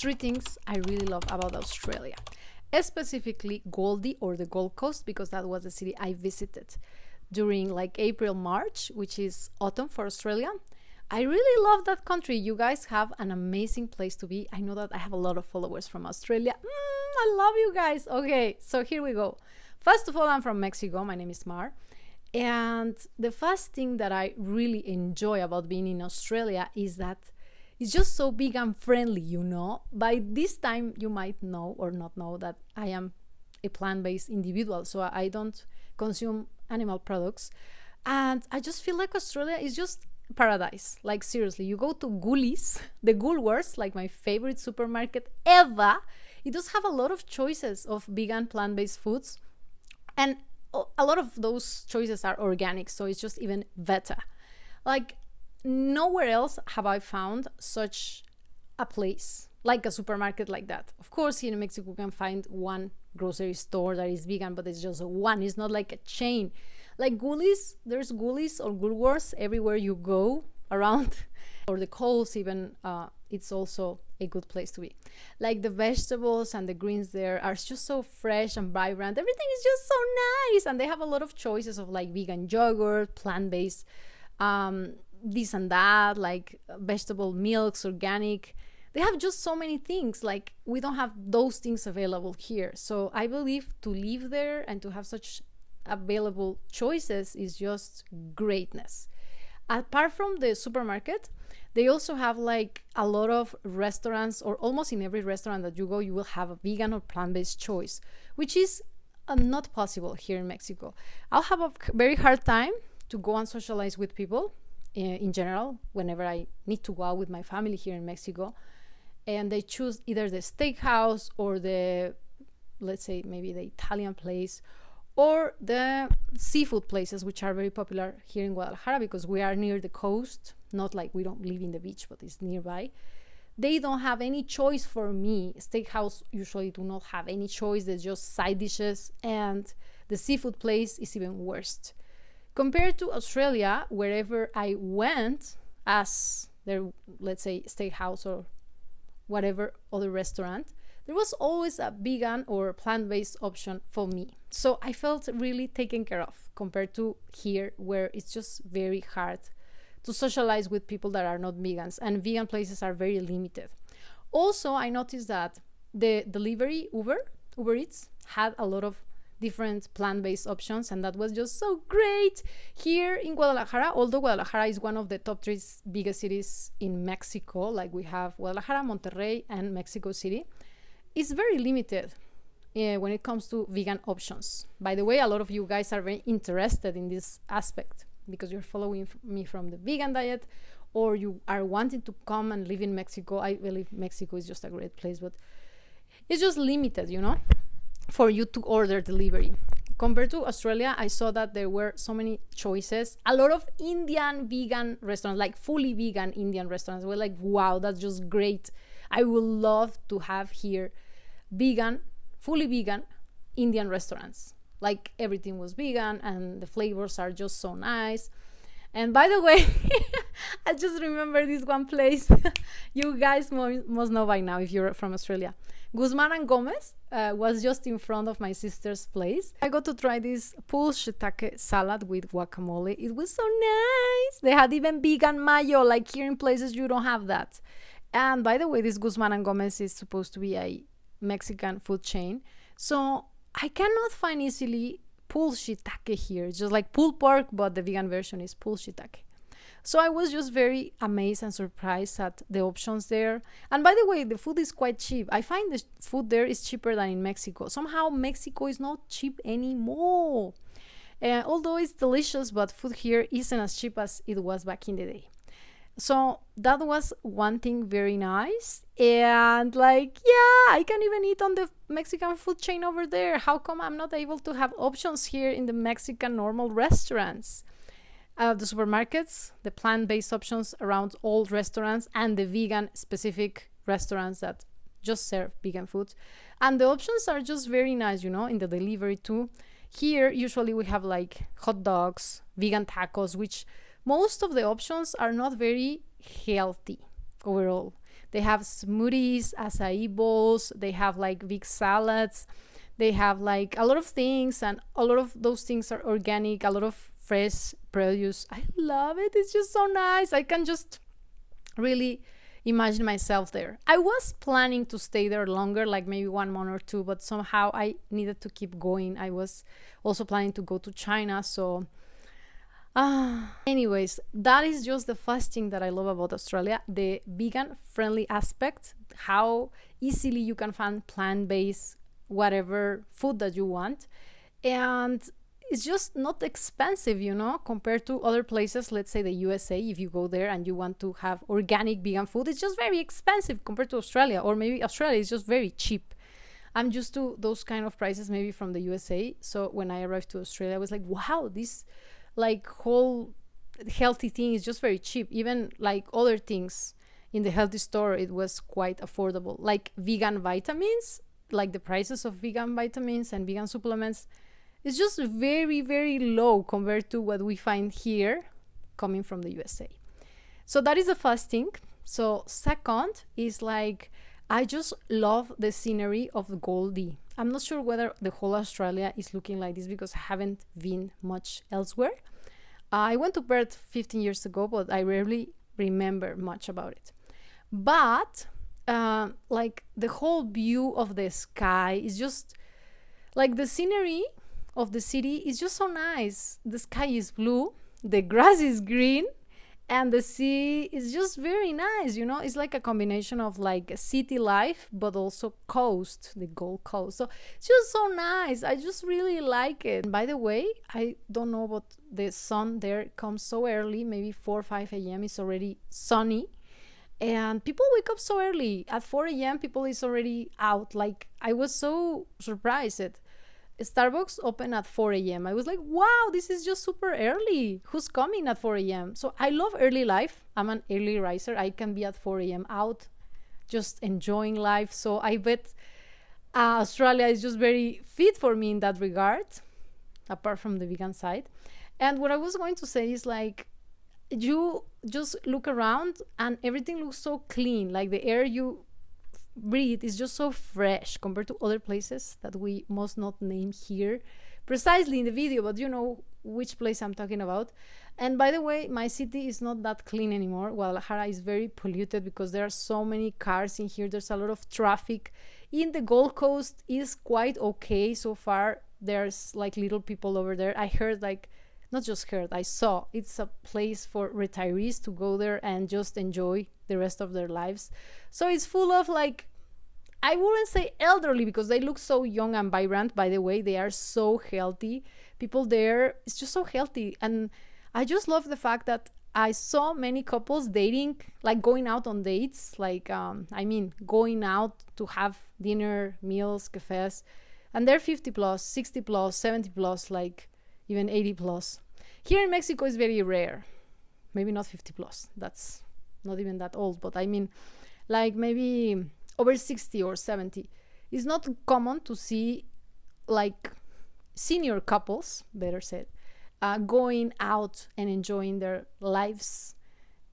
three things I really love about Australia, specifically Goldie or the Gold Coast, because that was the city I visited during like April, March, which is autumn for Australia. I really love that country. You guys have an amazing place to be. I know that I have a lot of followers from Australia. I love you guys. Okay, so here we go. First of all, I'm from Mexico. My name is Mar. And the first thing that I really enjoy about being in Australia is that it's just so vegan friendly, you know. By this time, you might know or not know that I am a plant-based individual, so I don't consume animal products. And I just feel like Australia is just paradise. Like seriously, you go to Woolies, the Woolworths, like my favorite supermarket ever. It does have a lot of choices of vegan plant-based foods, and a lot of those choices are organic, so it's just even better. Like nowhere else have I found such a place, like a supermarket like that. Of course, here in Mexico you can find one grocery store that is vegan, but it's just one. It's not like a chain. Like Woolies, there's Woolies or Woolworths everywhere you go around, or the Coles even, it's also a good place to be. Like the vegetables and the greens there are just so fresh and vibrant. Everything is just so nice, and they have a lot of choices of like vegan yogurt, plant-based, this and that, like vegetable milks, organic. They have just so many things. Like we don't have those things available here. So I believe to live there and to have such available choices is just greatness. Apart from the supermarket, they also have like a lot of restaurants, or almost in every restaurant that you go, you will have a vegan or plant-based choice, which is not possible here in Mexico. I'll have a very hard time to go and socialize with people in general whenever I need to go out with my family here in Mexico, and they choose either the steakhouse or the, let's say, maybe the Italian place, or the seafood places, which are very popular here in Guadalajara because we are near the coast. Not like we don't live in the beach, but it's nearby. They don't have any choice for me. Steakhouse usually do not have any choice. There's just side dishes, and the seafood place is even worse. Compared to Australia, wherever I went, as their, let's say, steakhouse or whatever other restaurant, there was always a vegan or plant-based option for me. So I felt really taken care of compared to here, where it's just very hard to socialize with people that are not vegans, and vegan places are very limited. Also, I noticed that the delivery Uber Eats had a lot of different plant-based options, and that was just so great. Here in Guadalajara, although Guadalajara is one of the top 3 biggest cities in Mexico, like we have Guadalajara, Monterrey, and Mexico City, it's very limited when it comes to vegan options. By the way, a lot of you guys are very interested in this aspect because you're following me from the vegan diet, or you are wanting to come and live in Mexico. I believe Mexico is just a great place, but it's just limited, you know, for you to order delivery. Compared to Australia, I saw that there were so many choices. A lot of Indian vegan restaurants, like fully vegan Indian restaurants. We're like, wow, that's just great. I would love to have here vegan, fully vegan Indian restaurants. Like everything was vegan and the flavors are just so nice. And by the way, I just remember this one place. You guys must know by now if you're from Australia. Guzman and Gomez was just in front of my sister's place. I got to try this pulled shiitake salad with guacamole. It was so nice. They had even vegan mayo. Like here in places you don't have that. And by the way, this Guzman and Gomez is supposed to be a Mexican food chain. So I cannot find easily pulled shiitake here. It's just like pulled pork, but the vegan version is pulled shiitake. So I was just very amazed and surprised at the options there. And by the way, the food is quite cheap. I find the food there is cheaper than in Mexico. Somehow Mexico is not cheap anymore. Although it's delicious, but food here isn't as cheap as it was back in the day. So that was one thing very nice. And like, yeah, I can even eat on the Mexican food chain over there. How come I'm not able to have options here in the Mexican normal restaurants? The supermarkets, the plant-based options around all restaurants, and the vegan specific restaurants that just serve vegan food. And the options are just very nice, you know, in the delivery too. Here, usually we have like hot dogs, vegan tacos, which most of the options are not very healthy overall. They have smoothies, acai bowls, they have like big salads, they have like a lot of things, and a lot of those things are organic, a lot of fresh produce. I love it. It's just so nice. I can just really imagine myself there. I was planning to stay there longer, like maybe 1 month or two, but somehow I needed to keep going. I was also planning to go to China, so anyways, that is just the first thing that I love about Australia, the vegan friendly aspect, how easily you can find plant-based whatever food that you want, and it's just not expensive, you know, compared to other places. Let's say the USA, if you go there and you want to have organic vegan food, it's just very expensive compared to Australia, or maybe Australia is just very cheap. I'm used to those kind of prices maybe from the USA, so when I arrived to Australia I was like, wow, this like whole healthy thing is just very cheap. Even like other things in the healthy store, it was quite affordable, like vegan vitamins, like the prices of vegan vitamins and vegan supplements, it's just very, very low compared to what we find here coming from the USA. So that is the first thing. So second is like, I just love the scenery of Goldie. I'm not sure whether the whole Australia is looking like this because I haven't been much elsewhere. I went to Perth 15 years ago, but I rarely remember much about it. But like the whole view of the sky is just like the scenery of the city is just so nice. The sky is blue, the grass is green, and the sea is just very nice, you know. It's like a combination of like city life but also coast, the Gold Coast. So it's just so nice. I just really like it. And by the way, I don't know, but the sun there comes so early, maybe 4 or 5 a.m. it's already sunny, and people wake up so early. At 4 a.m. people is already out. Like, I was so surprised. Starbucks open at 4 a.m. I was like, wow, this is just super early. Who's coming at 4 a.m.? So I love early life. I'm an early riser. I can be at 4 a.m. out, just enjoying life. So I bet Australia is just very fit for me in that regard, apart from the vegan side. And what I was going to say is like, you just look around and everything looks so clean. Like the air you breathe is just so fresh compared to other places that we must not name here precisely in the video, but you know which place I'm talking about. And by the way, my city is not that clean anymore. Guadalajara is very polluted because there are so many cars in here. There's a lot of traffic. In the Gold Coast is quite okay so far. There's like little people over there. I heard, like, not just heard, I saw it's a place for retirees to go there and just enjoy the rest of their lives. So it's full of, like, I wouldn't say elderly because they look so young and vibrant. By the way, they are so healthy. People there, it's just so healthy. And I just love the fact that I saw many couples dating, like going out on dates, like, going out to have dinner, meals, cafes, and they're 50 plus, 60 plus, 70 plus, like even 80 plus. Here in Mexico is very rare. Maybe not 50 plus. That's not even that old, but I mean, like maybe over 60 or 70. It's not common to see like senior couples, better said, going out and enjoying their lives.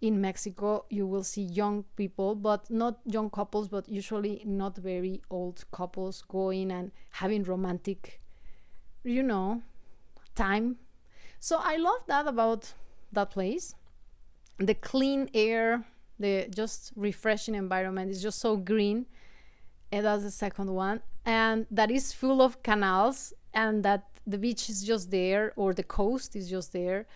In Mexico, you will see young people, but not young couples, but usually not very old couples going and having romantic, time. So I love that about that place. The clean air, the just refreshing environment is just so green. And that's the second one. And that is full of canals, and that the beach is just there, or the coast is just there.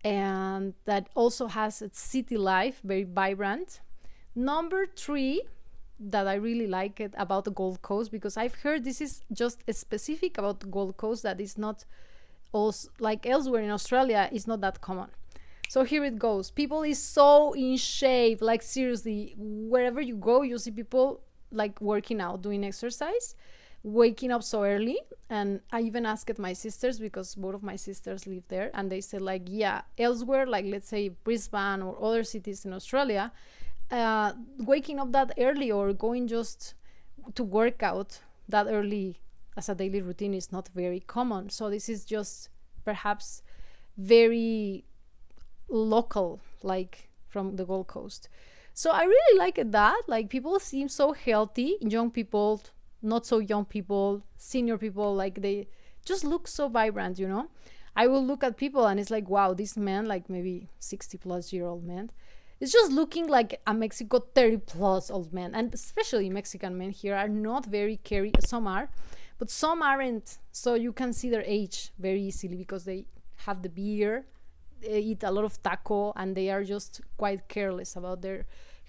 And that also has its city life, very vibrant. Number 3, that I really like it about the Gold Coast, because I've heard this is just specific about the Gold Coast, that is not also like elsewhere in Australia, is not that common. So here it goes. People is so in shape, like seriously, wherever you go, you see people like working out, doing exercise, waking up so early. And I even asked my sisters, because both of my sisters live there, and they said like, yeah, elsewhere, like let's say Brisbane or other cities in Australia, waking up that early or going just to work out that early as a daily routine is not very common. So this is just perhaps very local, like from the Gold Coast. So I really like it that like people seem so healthy, young people, not so young people, senior people, like they just look so vibrant, you know. I will look at people and it's like, wow, this man, like maybe 60 plus year old man, it's just looking like a Mexico 30 plus old man. And especially Mexican men here are not very carry. Some are, but some aren't. So you can see their age very easily because they have the beer, they eat a lot of taco, and they are just quite careless about their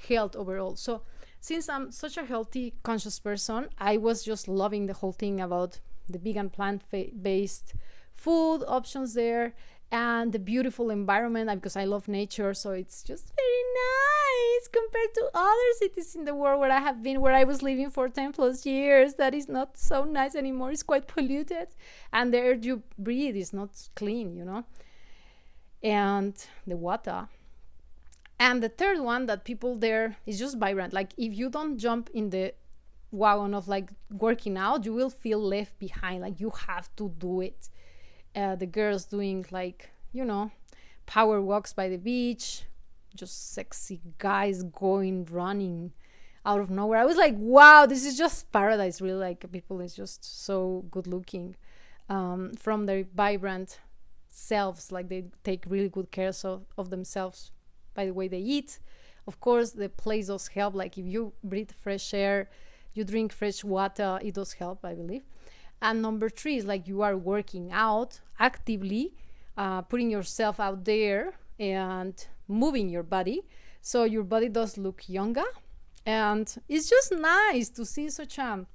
health overall. So since I'm such a healthy conscious person, I was just loving the whole thing about the vegan plant-based food options there and the beautiful environment because I love nature. So it's just very nice compared to other cities in the world where I have been, where I was living for 10 plus years. That is not so nice anymore. It's quite polluted and the air you breathe is not clean, you know, and the water. And the third one, that people there is just vibrant. Like if you don't jump in the wagon of like working out, you will feel left behind. Like you have to do it. The girls doing like, you know, power walks by the beach, just sexy guys going running out of nowhere. I was like, wow, this is just paradise. Really, like people is just so good looking from their vibrant selves. Like they take really good care of themselves by the way they eat. Of course, the place does help. Like if you breathe fresh air, you drink fresh water, it does help, I believe. And number 3 is like you are working out actively, putting yourself out there and moving your body. So your body does look younger. And it's just nice to see such a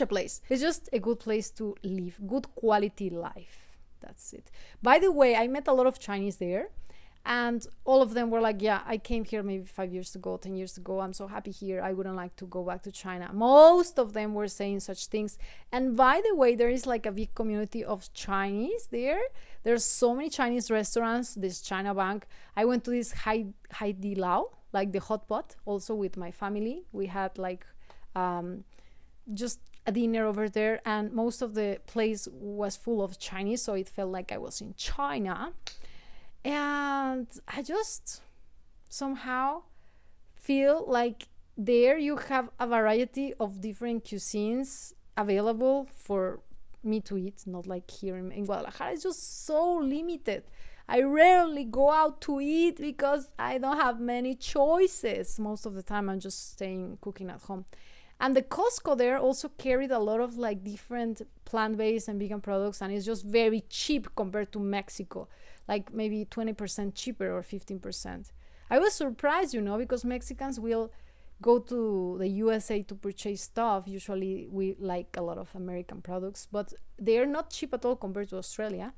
place. It's just a good place to live, good quality life. That's it. By the way, I met a lot of Chinese there. And all of them were like, yeah, I came here maybe 5 years ago, 10 years ago. I'm so happy here. I wouldn't like to go back to China. Most of them were saying such things. And by the way, there is like a big community of Chinese there. There's so many Chinese restaurants, this China Bank. I went to this Hai Di Lao, like the hot pot, also with my family. We had like just a dinner over there. And most of the place was full of Chinese. So it felt like I was in China. And I just somehow feel like there you have a variety of different cuisines available for me to eat, not like here in Guadalajara. It's just so limited. I rarely go out to eat because I don't have many choices. Most of the time I'm just staying cooking at home. And the Costco there also carried a lot of like different plant-based and vegan products, and it's just very cheap compared to Mexico, like maybe 20% cheaper or 15%. I was surprised, you know, because Mexicans will go to the USA to purchase stuff. Usually we like a lot of American products, but they're not cheap at all compared to Australia.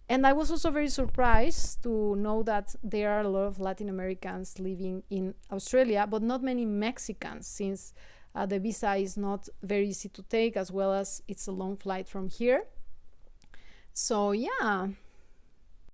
And I was also very surprised to know that there are a lot of Latin Americans living in Australia, but not many Mexicans, since the visa is not very easy to take, as well as it's a long flight from here. So yeah,